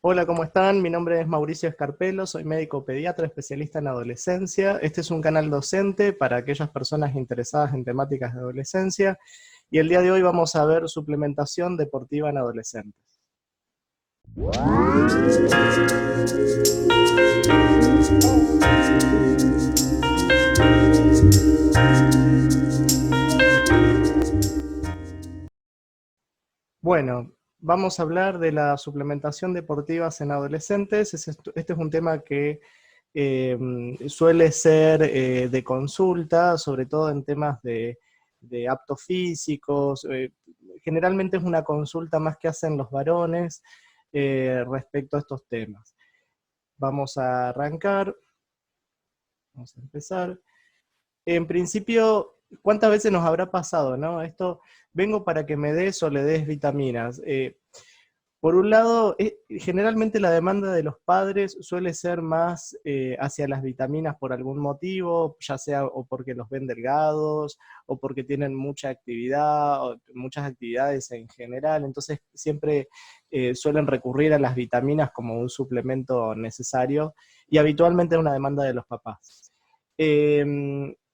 Hola, ¿cómo están? Mi nombre es Mauricio Escarpelo, soy médico pediatra especialista en adolescencia. Este es un canal docente para aquellas personas interesadas en temáticas de adolescencia y el día de hoy vamos a ver suplementación deportiva en adolescentes. Bueno, vamos a hablar de la suplementación deportiva en adolescentes. Este es un tema que eh, suele ser de consulta, sobre todo en temas de aptos físicos. Generalmente es una consulta más que hacen los varones respecto a estos temas. Vamos a arrancar, vamos a empezar. En principio, ¿cuántas veces nos habrá pasado, no? Esto, vengo para que me des o le des vitaminas. Por un lado, generalmente la demanda de los padres suele ser más hacia las vitaminas por algún motivo, ya sea o porque los ven delgados, o porque tienen mucha actividad, o muchas actividades en general, entonces siempre suelen recurrir a las vitaminas como un suplemento necesario, y habitualmente es una demanda de los papás.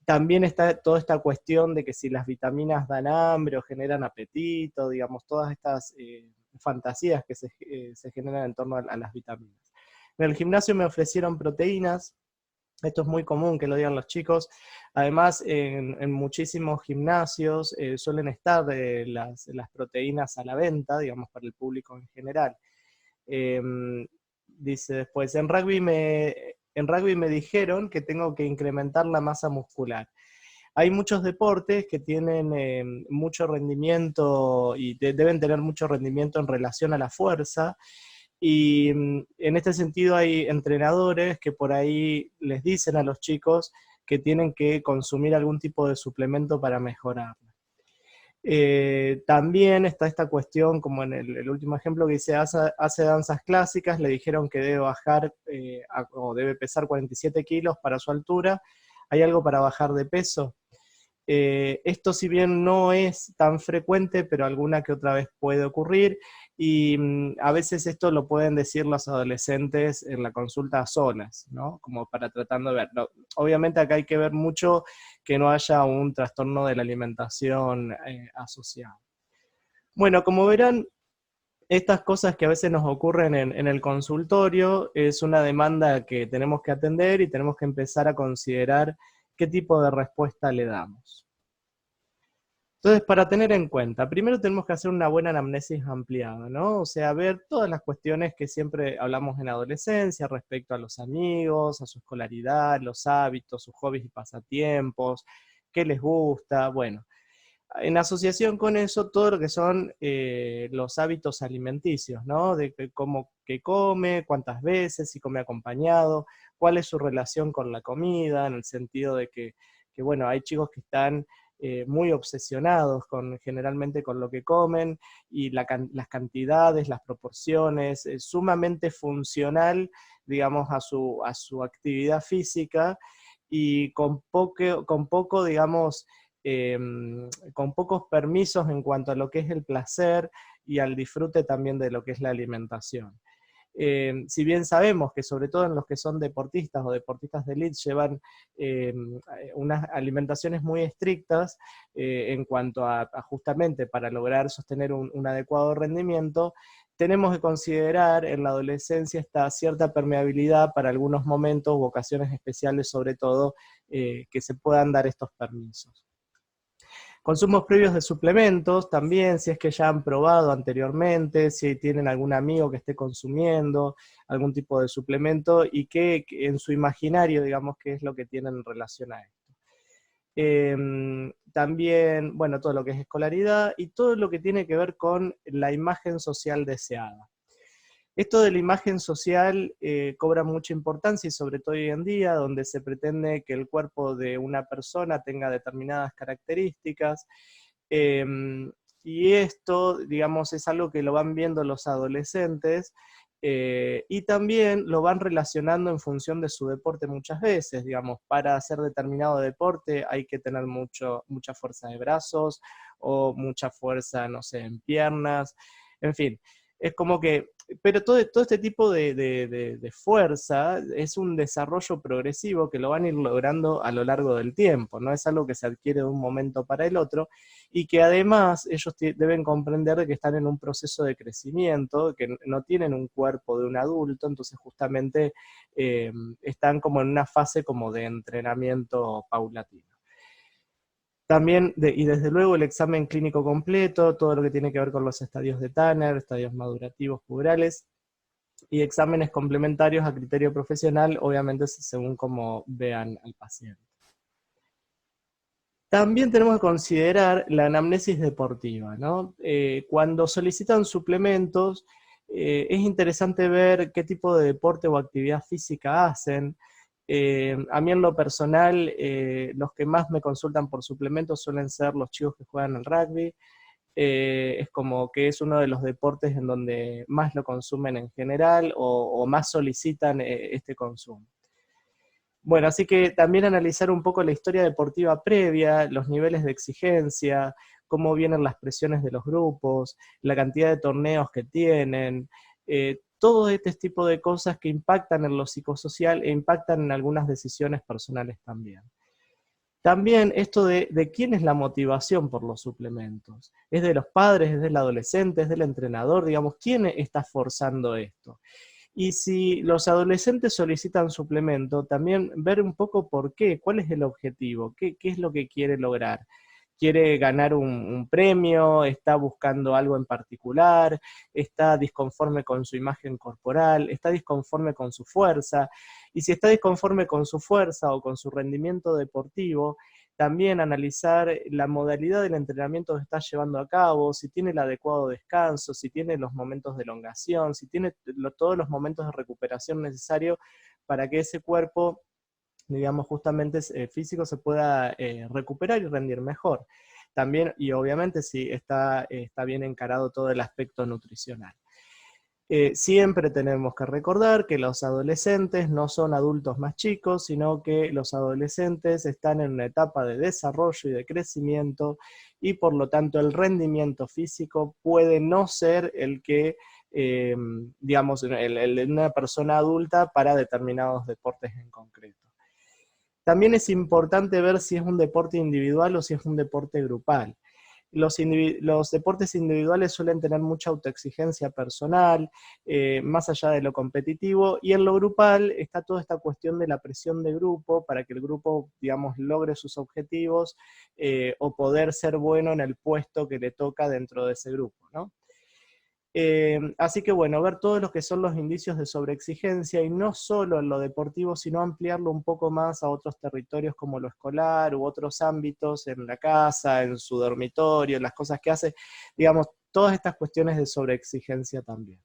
También está toda esta cuestión de que si las vitaminas dan hambre o generan apetito, digamos, todas estas fantasías que se generan en torno a las vitaminas. En el gimnasio me ofrecieron proteínas, esto es muy común que lo digan los chicos. Además, en muchísimos gimnasios suelen estar las proteínas a la venta, digamos, para el público en general. Eh, Dice después, en rugby me dijeron que tengo que incrementar la masa muscular. Hay muchos deportes que tienen mucho rendimiento y deben tener mucho rendimiento en relación a la fuerza, y en este sentido hay entrenadores que por ahí les dicen a los chicos que tienen que consumir algún tipo de suplemento para mejorar. También está esta cuestión, como en el último ejemplo que dice, hace danzas clásicas, le dijeron que debe bajar o debe pesar 47 kilos para su altura. ¿Hay algo para bajar de peso? Esto si bien no es tan frecuente, pero alguna que otra vez puede ocurrir, y a veces esto lo pueden decir los adolescentes en la consulta a solas, ¿no? Como para tratando de ver. No, obviamente acá hay que ver mucho que no haya un trastorno de la alimentación asociado. Bueno, como verán, estas cosas que a veces nos ocurren en el consultorio es una demanda que tenemos que atender y tenemos que empezar a considerar qué tipo de respuesta le damos. Entonces, para tener en cuenta, primero tenemos que hacer una buena anamnesis ampliada, ¿no? O sea, ver todas las cuestiones que siempre hablamos en adolescencia respecto a los amigos, a su escolaridad, los hábitos, sus hobbies y pasatiempos, qué les gusta, bueno. En asociación con eso, todo lo que son los hábitos alimenticios, ¿no? De cómo que come, cuántas veces, si come acompañado, cuál es su relación con la comida, en el sentido de que bueno, hay chicos que están muy obsesionados generalmente con lo que comen, y las cantidades, las proporciones, sumamente funcional, digamos, a su actividad física, y con poco digamos, eh, con pocos permisos en cuanto a lo que es el placer y al disfrute también de lo que es la alimentación. Si bien sabemos que sobre todo en los que son deportistas o deportistas de elite llevan eh, unas alimentaciones muy estrictas en cuanto a justamente para lograr sostener un adecuado rendimiento, tenemos que considerar en la adolescencia esta cierta permeabilidad para algunos momentos u ocasiones especiales, sobre todo, que se puedan dar estos permisos. Consumos previos de suplementos también, si es que ya han probado anteriormente, si tienen algún amigo que esté consumiendo algún tipo de suplemento y que en su imaginario, digamos, qué es lo que tienen en relación a esto. También, bueno, todo lo que es escolaridad y todo lo que tiene que ver con la imagen social deseada. Esto de la imagen social cobra mucha importancia, y sobre todo hoy en día, donde se pretende que el cuerpo de una persona tenga determinadas características. eh, y esto, digamos, es algo que lo van viendo los adolescentes, y también lo van relacionando en función de su deporte muchas veces. Digamos, para hacer determinado deporte hay que tener mucha fuerza de brazos o mucha fuerza, no sé, en piernas, en fin. Es como que Pero todo este tipo de fuerza es un desarrollo progresivo que lo van a ir logrando a lo largo del tiempo, no es algo que se adquiere de un momento para el otro, y que además ellos deben comprender de que están en un proceso de crecimiento, que no tienen un cuerpo de un adulto, entonces justamente están como en una fase como de entrenamiento paulatino. También, y desde luego el examen clínico completo, todo lo que tiene que ver con los estadios de Tanner, estadios madurativos puberales, y exámenes complementarios a criterio profesional, obviamente según cómo vean al paciente. También tenemos que considerar la anamnesis deportiva, ¿no? Cuando solicitan suplementos, es interesante ver qué tipo de deporte o actividad física hacen. A mí en lo personal, los que más me consultan por suplementos suelen ser los chicos que juegan al rugby. Es como que es uno de los deportes en donde más lo consumen en general o más solicitan este consumo. Bueno, así que también analizar un poco la historia deportiva previa, los niveles de exigencia, cómo vienen las presiones de los grupos, la cantidad de torneos que tienen, todo este tipo de cosas que impactan en lo psicosocial e impactan en algunas decisiones personales también. También esto de quién es la motivación por los suplementos. ¿Es de los padres, es del adolescente, es del entrenador? Digamos, ¿quién está forzando esto? Y si los adolescentes solicitan suplemento, también ver un poco por qué, cuál es el objetivo, qué es lo que quiere lograr. ¿Quiere ganar un premio? ¿Está buscando algo en particular? ¿Está disconforme con su imagen corporal? ¿Está disconforme con su fuerza? Y si está disconforme con su fuerza o con su rendimiento deportivo, también analizar la modalidad del entrenamiento que está llevando a cabo, si tiene el adecuado descanso, si tiene los momentos de elongación, si tiene todos los momentos de recuperación necesarios para que ese cuerpo, digamos, justamente físico se pueda recuperar y rendir mejor. También, y obviamente, si está bien encarado todo el aspecto nutricional. Siempre tenemos que recordar que los adolescentes no son adultos más chicos, sino que los adolescentes están en una etapa de desarrollo y de crecimiento, y por lo tanto el rendimiento físico puede no ser el que, digamos, el de una persona adulta para determinados deportes en concreto. También es importante ver si es un deporte individual o si es un deporte grupal. Los deportes individuales suelen tener mucha autoexigencia personal, más allá de lo competitivo, y en lo grupal está toda esta cuestión de la presión de grupo para que el grupo, digamos, logre sus objetivos o poder ser bueno en el puesto que le toca dentro de ese grupo, ¿no? Así que bueno, ver todos los que son los indicios de sobreexigencia, y no solo en lo deportivo, sino ampliarlo un poco más a otros territorios como lo escolar u otros ámbitos, en la casa, en su dormitorio, en las cosas que hace, digamos, todas estas cuestiones de sobreexigencia también.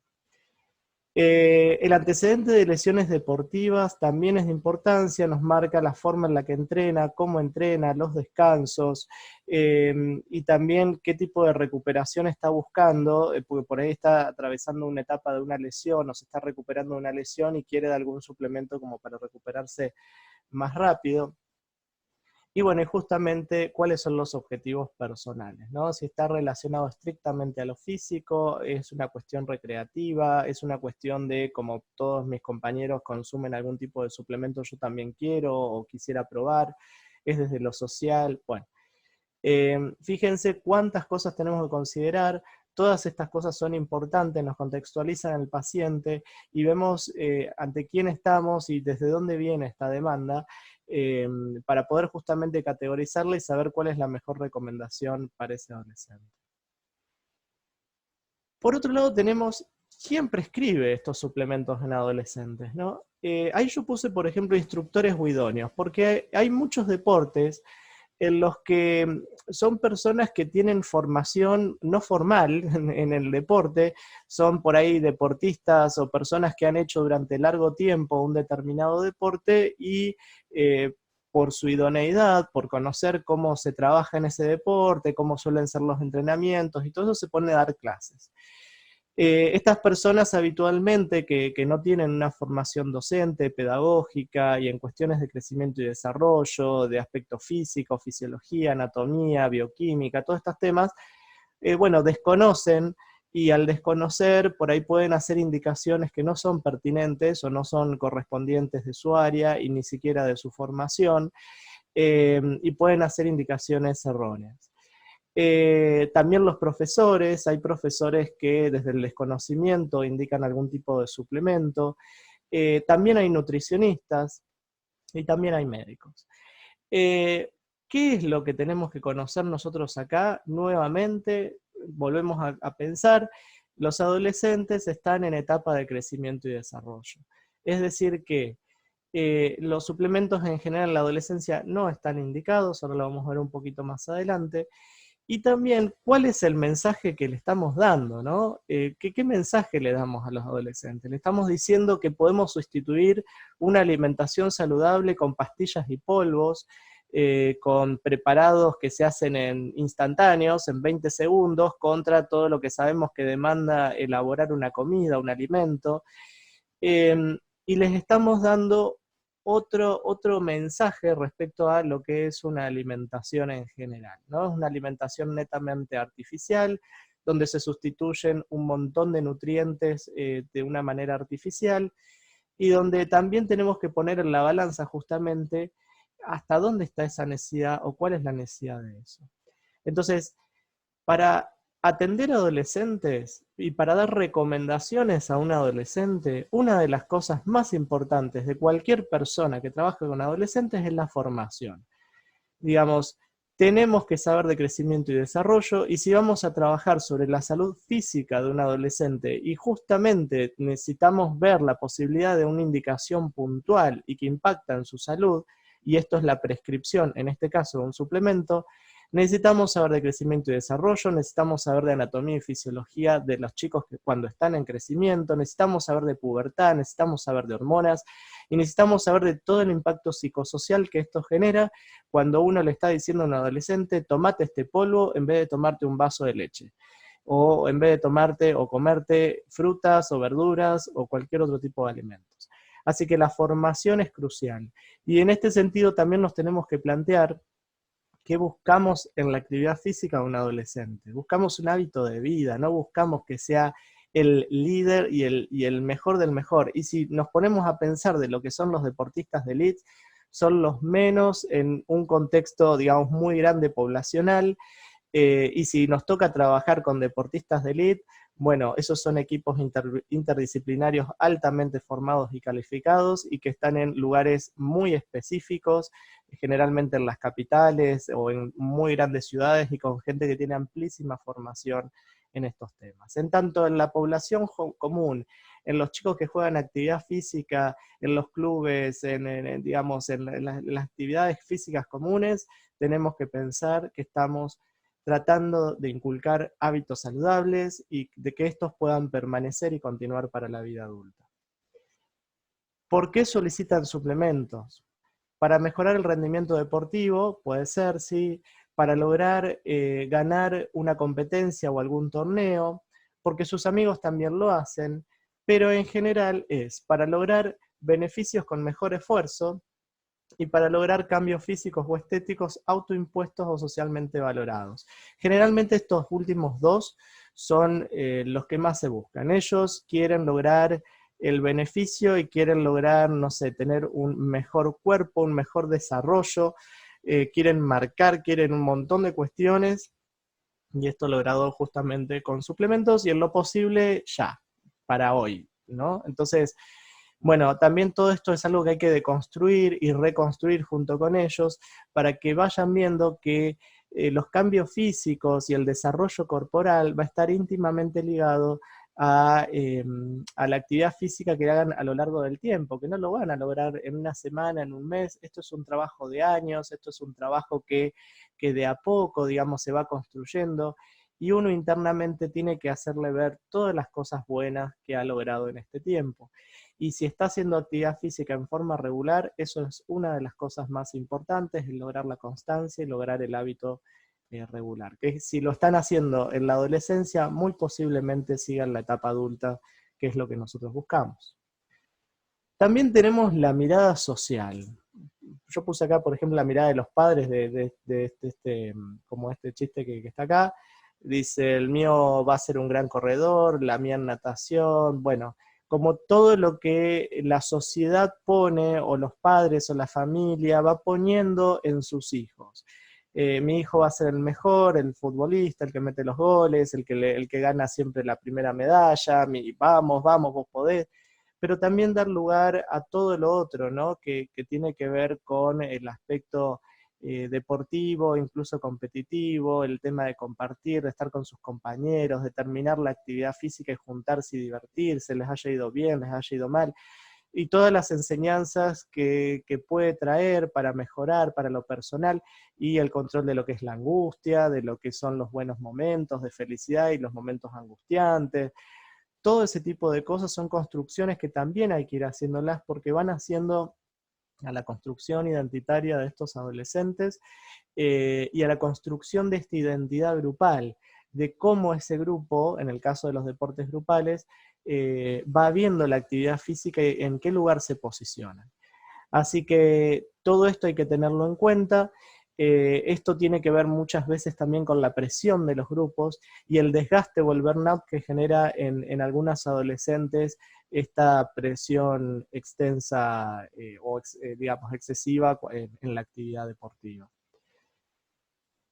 El antecedente de lesiones deportivas también es de importancia, nos marca la forma en la que entrena, cómo entrena, los descansos, y también qué tipo de recuperación está buscando, porque por ahí está atravesando una etapa de una lesión o se está recuperando de una lesión y quiere de algún suplemento como para recuperarse más rápido. Y bueno, y justamente cuáles son los objetivos personales, ¿no? Si está relacionado estrictamente a lo físico, es una cuestión recreativa, es una cuestión de, como todos mis compañeros consumen algún tipo de suplemento, yo también quiero o quisiera probar, es desde lo social, bueno. Fíjense cuántas cosas tenemos que considerar, todas estas cosas son importantes, nos contextualizan al paciente y vemos ante quién estamos y desde dónde viene esta demanda, para poder justamente categorizarla y saber cuál es la mejor recomendación para ese adolescente. Por otro lado tenemos quién prescribe estos suplementos en adolescentes, ¿no? Ahí yo puse, por ejemplo, instructores o idóneos, porque hay muchos deportes en los que son personas que tienen formación no formal en el deporte, son por ahí deportistas o personas que han hecho durante largo tiempo un determinado deporte y por su idoneidad, por conocer cómo se trabaja en ese deporte, cómo suelen ser los entrenamientos y todo eso, se pone a dar clases. Estas personas habitualmente que no tienen una formación docente, pedagógica y en cuestiones de crecimiento y desarrollo, de aspecto físico, fisiología, anatomía, bioquímica, todos estos temas, bueno, desconocen y al desconocer, por ahí pueden hacer indicaciones que no son pertinentes o no son correspondientes de su área y ni siquiera de su formación, y pueden hacer indicaciones erróneas. También los profesores, hay profesores que desde el desconocimiento indican algún tipo de suplemento, también hay nutricionistas y también hay médicos. ¿Qué es lo que tenemos que conocer nosotros acá? Nuevamente, volvemos a pensar, los adolescentes están en etapa de crecimiento y desarrollo. Es decir que los suplementos en general en la adolescencia no están indicados, ahora lo vamos a ver un poquito más adelante. Y también, ¿cuál es el mensaje que le estamos dando, ¿no? ¿Qué mensaje le damos a los adolescentes? Le estamos diciendo que podemos sustituir una alimentación saludable con pastillas y polvos, con preparados que se hacen en instantáneos, en 20 segundos, contra todo lo que sabemos que demanda elaborar una comida, un alimento. Y les estamos dando otro mensaje respecto a lo que es una alimentación en general, ¿no? Es una alimentación netamente artificial, donde se sustituyen un montón de nutrientes de una manera artificial, y donde también tenemos que poner en la balanza justamente hasta dónde está esa necesidad o cuál es la necesidad de eso. Entonces, para atender a adolescentes y para dar recomendaciones a un adolescente, una de las cosas más importantes de cualquier persona que trabaje con adolescentes es la formación. Digamos, tenemos que saber de crecimiento y desarrollo, y si vamos a trabajar sobre la salud física de un adolescente y justamente necesitamos ver la posibilidad de una indicación puntual y que impacta en su salud, y esto es la prescripción, en este caso de un suplemento, necesitamos saber de crecimiento y desarrollo, necesitamos saber de anatomía y fisiología de los chicos que cuando están en crecimiento, necesitamos saber de pubertad, necesitamos saber de hormonas, y necesitamos saber de todo el impacto psicosocial que esto genera cuando uno le está diciendo a un adolescente, tomate este polvo en vez de tomarte un vaso de leche, o en vez de tomarte o comerte frutas o verduras o cualquier otro tipo de alimentos. Así que la formación es crucial. Y en este sentido también nos tenemos que plantear qué buscamos en la actividad física de un adolescente. Buscamos un hábito de vida, no buscamos que sea el líder y el mejor del mejor. Y si nos ponemos a pensar de lo que son los deportistas de élite, son los menos en un contexto, digamos, muy grande poblacional, y si nos toca trabajar con deportistas de élite, bueno, esos son equipos interdisciplinarios altamente formados y calificados y que están en lugares muy específicos, generalmente en las capitales o en muy grandes ciudades y con gente que tiene amplísima formación en estos temas. En tanto, en la población común, en los chicos que juegan actividad física, en los clubes, digamos, en las actividades físicas comunes, tenemos que pensar que estamos tratando de inculcar hábitos saludables y de que estos puedan permanecer y continuar para la vida adulta. ¿Por qué solicitan suplementos? Para mejorar el rendimiento deportivo, puede ser, sí, para lograr ganar una competencia o algún torneo, porque sus amigos también lo hacen, pero en general es para lograr beneficios con mejor esfuerzo y para lograr cambios físicos o estéticos autoimpuestos o socialmente valorados. Generalmente estos últimos dos son los que más se buscan. Ellos quieren lograr el beneficio y quieren lograr, no sé, tener un mejor cuerpo, un mejor desarrollo, quieren marcar, quieren un montón de cuestiones, y esto logrado justamente con suplementos y en lo posible ya, para hoy, ¿no? Entonces, bueno, también todo esto es algo que hay que deconstruir y reconstruir junto con ellos para que vayan viendo que los cambios físicos y el desarrollo corporal va a estar íntimamente ligado a la actividad física que hagan a lo largo del tiempo, que no lo van a lograr en una semana, en un mes. Esto es un trabajo de años, esto es un trabajo que de a poco, digamos, se va construyendo, y uno internamente tiene que hacerle ver todas las cosas buenas que ha logrado en este tiempo. Y si está haciendo actividad física en forma regular, eso es una de las cosas más importantes, es lograr la constancia y lograr el hábito regular. Que si lo están haciendo en la adolescencia, muy posiblemente sigan la etapa adulta, que es lo que nosotros buscamos. También tenemos la mirada social. Yo puse acá, por ejemplo, la mirada de los padres como este chiste que está acá. Dice, el mío va a ser un gran corredor, la mía en natación, bueno, como todo lo que la sociedad pone, o los padres o la familia va poniendo en sus hijos. Mi hijo va a ser el mejor, el futbolista, el que mete los goles, el que gana siempre la primera medalla, vamos, vamos, vos podés, pero también dar lugar a todo lo otro, ¿no? Que tiene que ver con el aspecto deportivo, incluso competitivo, el tema de compartir, de estar con sus compañeros, de terminar la actividad física y juntarse y divertirse, les haya ido bien, les haya ido mal, y todas las enseñanzas que puede traer para mejorar, para lo personal, y el control de lo que es la angustia, de lo que son los buenos momentos de felicidad y los momentos angustiantes. Todo ese tipo de cosas son construcciones que también hay que ir haciéndolas, porque van haciendo a la construcción identitaria de estos adolescentes, y a la construcción de esta identidad grupal, de cómo ese grupo, en el caso de los deportes grupales, va viendo la actividad física y en qué lugar se posiciona. Así que todo esto hay que tenerlo en cuenta. Esto tiene que ver muchas veces también con la presión de los grupos y el desgaste o el burnout que genera en algunas adolescentes esta presión extensa, digamos excesiva en la actividad deportiva.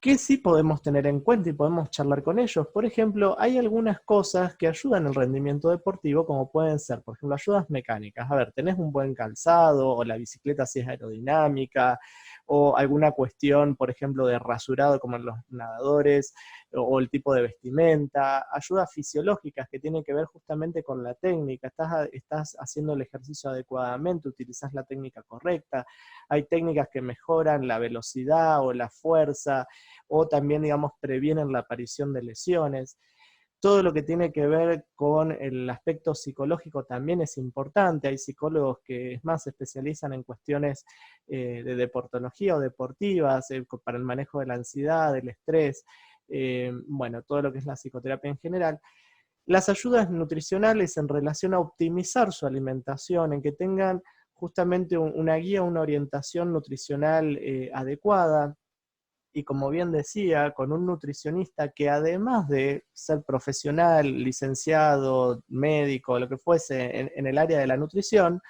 ¿Qué sí podemos tener en cuenta y podemos charlar con ellos? Por ejemplo, hay algunas cosas que ayudan al rendimiento deportivo, como pueden ser, por ejemplo, ayudas mecánicas. A ver, tenés un buen calzado, o la bicicleta si es aerodinámica, o alguna cuestión, por ejemplo, de rasurado como en los nadadores, o el tipo de vestimenta. Ayudas fisiológicas que tienen que ver justamente con la técnica. Estás haciendo el ejercicio adecuadamente, utilizás la técnica correcta. Hay técnicas que mejoran la velocidad o la fuerza, o también, digamos, previenen la aparición de lesiones. Todo lo que tiene que ver con el aspecto psicológico también es importante. Hay psicólogos que, es más, se especializan en cuestiones de deportología o deportivas, para el manejo de la ansiedad, del estrés, bueno, todo lo que es la psicoterapia en general. Las ayudas nutricionales en relación a optimizar su alimentación, en que tengan justamente una guía, una orientación nutricional adecuada, y como bien decía, con un nutricionista que además de ser profesional, licenciado, médico, lo que fuese en el área de la nutrición,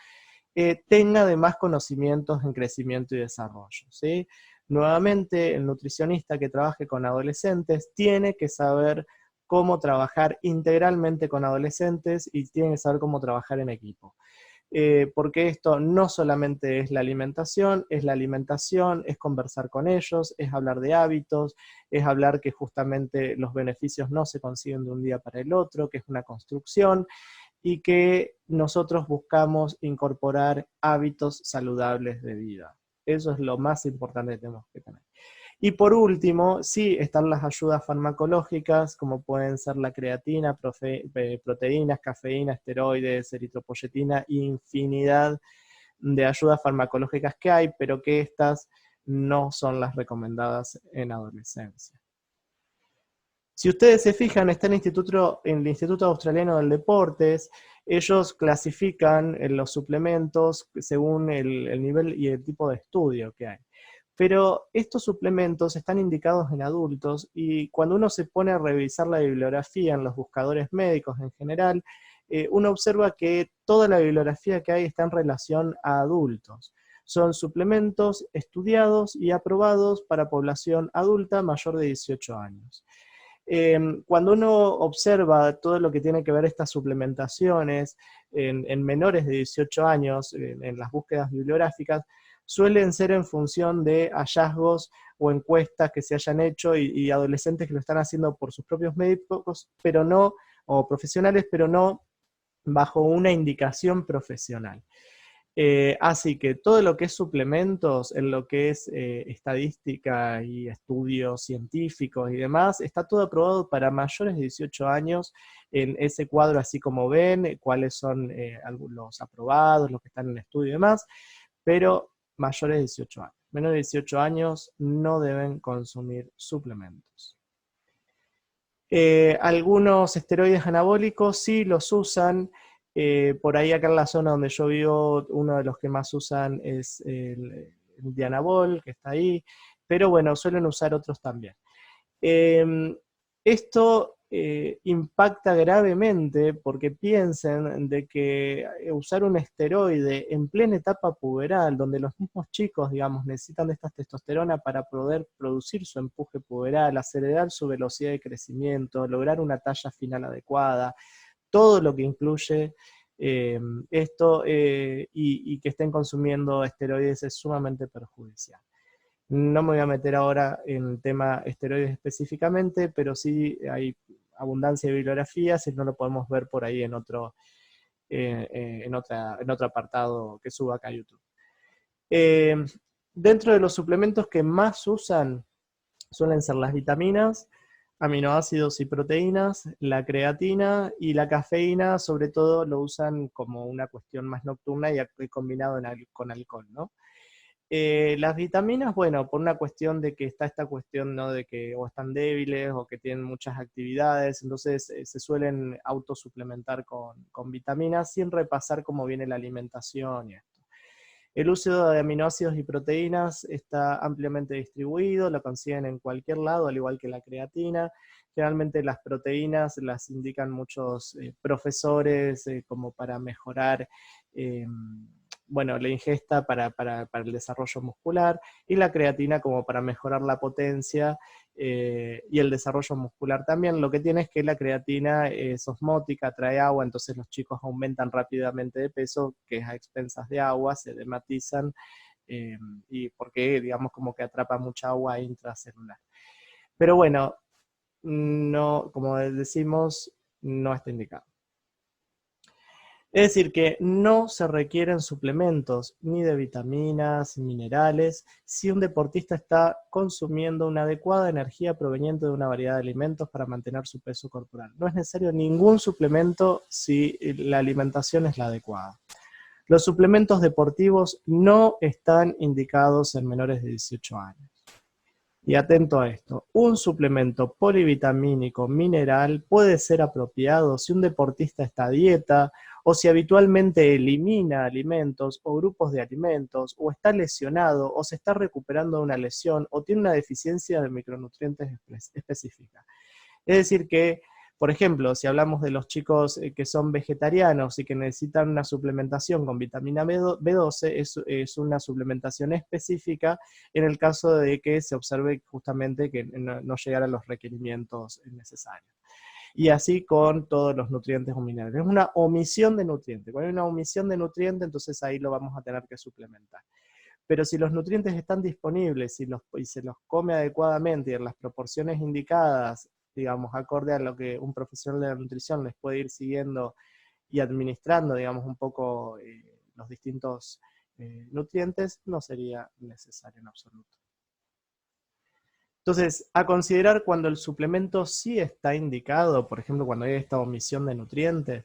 tenga además conocimientos en crecimiento y desarrollo, ¿sí? Nuevamente, el nutricionista que trabaje con adolescentes tiene que saber cómo trabajar integralmente con adolescentes y tiene que saber cómo trabajar en equipo. Porque esto no solamente es la alimentación, es conversar con ellos, es hablar de hábitos, es hablar que justamente los beneficios no se consiguen de un día para el otro, que es una construcción, y que nosotros buscamos incorporar hábitos saludables de vida. Eso es lo más importante que tenemos que tener. Y por último, sí están las ayudas farmacológicas, como pueden ser la creatina, proteínas, cafeína, esteroides, eritropoyetina, infinidad de ayudas farmacológicas que hay, pero que estas no son las recomendadas en adolescencia. Si ustedes se fijan, está el Instituto Australiano del Deportes. Ellos clasifican los suplementos según el nivel y el tipo de estudio que hay. Pero estos suplementos están indicados en adultos, y cuando uno se pone a revisar la bibliografía en los buscadores médicos en general, uno observa que toda la bibliografía que hay está en relación a adultos. Son suplementos estudiados y aprobados para población adulta mayor de 18 años. Cuando uno observa todo lo que tiene que ver estas suplementaciones en menores de 18 años, en las búsquedas bibliográficas, suelen ser en función de hallazgos o encuestas que se hayan hecho, y adolescentes que lo están haciendo por sus propios médicos, pero no, o profesionales, pero no bajo una indicación profesional. Así que todo lo que es suplementos, en lo que es estadística y estudios científicos y demás, está todo aprobado para mayores de 18 años. En ese cuadro, así como ven, cuáles son los aprobados, los que están en estudio y demás, pero mayores de 18 años. Menos de 18 años no deben consumir suplementos. Algunos esteroides anabólicos sí los usan. Por ahí acá en la zona donde yo vivo, uno de los que más usan es el Dianabol, que está ahí, pero bueno, suelen usar otros también. Esto impacta gravemente porque piensen de que usar un esteroide en plena etapa puberal, donde los mismos chicos, digamos, necesitan de esta testosterona para poder producir su empuje puberal, acelerar su velocidad de crecimiento, lograr una talla final adecuada, todo lo que incluye esto y que estén consumiendo esteroides es sumamente perjudicial. No me voy a meter ahora en el tema esteroides específicamente, pero sí hay abundancia de bibliografías y no lo podemos ver por ahí en otro, en otro apartado que suba acá a YouTube. Eh, Dentro de los suplementos que más usan suelen ser las vitaminas, aminoácidos y proteínas, la creatina y la cafeína, sobre todo lo usan como una cuestión más nocturna y combinado con alcohol, ¿no? Las vitaminas, bueno, por una cuestión de que está esta cuestión, ¿no? De que o están débiles o que tienen muchas actividades, entonces se suelen autosuplementar con vitaminas sin repasar cómo viene la alimentación y esto. El uso de aminoácidos y proteínas está ampliamente distribuido, lo consiguen en cualquier lado, al igual que la creatina. Generalmente las proteínas las indican muchos profesores como para mejorar bueno, la ingesta para el desarrollo muscular, y la creatina como para mejorar la potencia y el desarrollo muscular también. Lo que tiene es que la creatina es osmótica, trae agua, entonces los chicos aumentan rápidamente de peso, que es a expensas de agua, se dematizan, y porque digamos como que atrapa mucha agua intracelular. Pero bueno, no, como decimos, no está indicado. Es decir, que no se requieren suplementos ni de vitaminas, minerales, si un deportista está consumiendo una adecuada energía proveniente de una variedad de alimentos para mantener su peso corporal. No es necesario ningún suplemento si la alimentación es la adecuada. Los suplementos deportivos no están indicados en menores de 18 años. Y atento a esto, un suplemento polivitamínico mineral puede ser apropiado si un deportista está a dieta o si habitualmente elimina alimentos o grupos de alimentos o está lesionado o se está recuperando de una lesión o tiene una deficiencia de micronutrientes específica. Es decir que, por ejemplo, si hablamos de los chicos que son vegetarianos y que necesitan una suplementación con vitamina B12, es una suplementación específica en el caso de que se observe justamente que no llegara a los requerimientos necesarios. Y así con todos los nutrientes o minerales. Es una omisión de nutrientes. Cuando hay una omisión de nutrientes, entonces ahí lo vamos a tener que suplementar. Pero si los nutrientes están disponibles y se los come adecuadamente y en las proporciones indicadas, digamos, acorde a lo que un profesional de la nutrición les puede ir siguiendo y administrando, digamos, un poco los distintos nutrientes, no sería necesario en absoluto. Entonces, a considerar cuando el suplemento sí está indicado, por ejemplo, cuando hay esta omisión de nutrientes,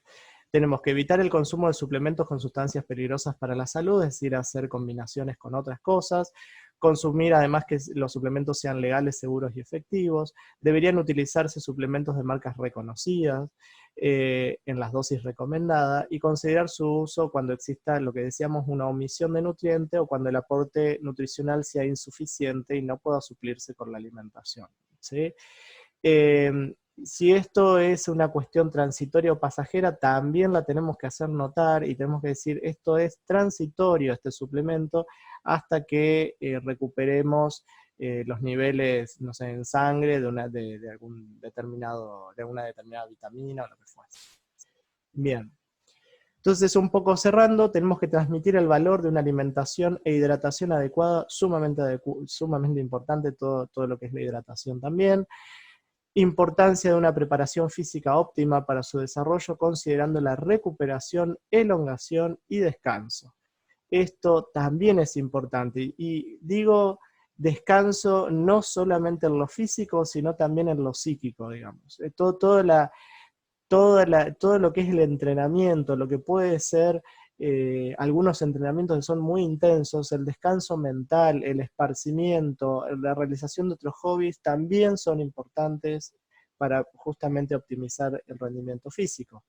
tenemos que evitar el consumo de suplementos con sustancias peligrosas para la salud, es decir, hacer combinaciones con otras cosas, consumir además que los suplementos sean legales, seguros y efectivos, deberían utilizarse suplementos de marcas reconocidas en las dosis recomendadas y considerar su uso cuando exista lo que decíamos una omisión de nutriente o cuando el aporte nutricional sea insuficiente y no pueda suplirse con la alimentación, ¿sí? Si esto es una cuestión transitoria o pasajera, también la tenemos que hacer notar y tenemos que decir, esto es transitorio, este suplemento, hasta que recuperemos los niveles, no sé, en sangre de alguna determinada vitamina o lo que fuese. Bien. Entonces, un poco cerrando, tenemos que transmitir el valor de una alimentación e hidratación adecuada, sumamente importante todo lo que es la hidratación también. Importancia de una preparación física óptima para su desarrollo, considerando la recuperación, elongación y descanso. Esto también es importante. Y digo descanso no solamente en lo físico, sino también en lo psíquico, digamos. Todo lo que es el entrenamiento, lo que puede ser algunos entrenamientos que son muy intensos, el descanso mental, el esparcimiento, la realización de otros hobbies, también son importantes para justamente optimizar el rendimiento físico.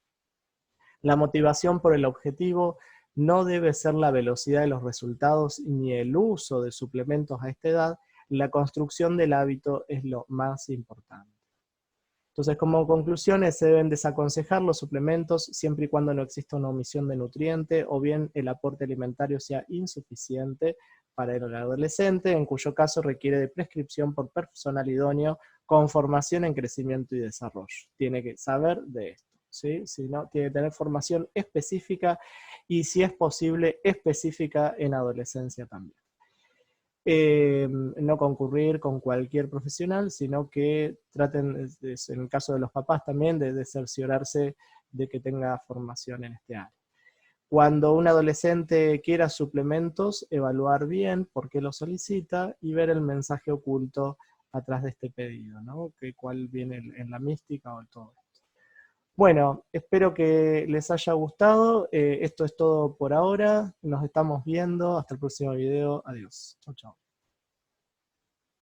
La motivación por el objetivo no debe ser la velocidad de los resultados ni el uso de suplementos a esta edad, la construcción del hábito es lo más importante. Entonces, como conclusiones, se deben desaconsejar los suplementos siempre y cuando no exista una omisión de nutriente o bien el aporte alimentario sea insuficiente para el adolescente, en cuyo caso requiere de prescripción por personal idóneo con formación en crecimiento y desarrollo. Tiene que saber de esto, ¿sí? Si no, tiene que tener formación específica y, si es posible, específica en adolescencia también. No concurrir con cualquier profesional, sino que traten, en el caso de los papás también, de cerciorarse de que tenga formación en este área. Cuando un adolescente quiera suplementos, evaluar bien por qué lo solicita y ver el mensaje oculto atrás de este pedido, ¿no? Que cuál viene en la mística o todo esto. Bueno, espero que les haya gustado. Esto es todo por ahora. Nos estamos viendo. Hasta el próximo video. Adiós. Chau, chau.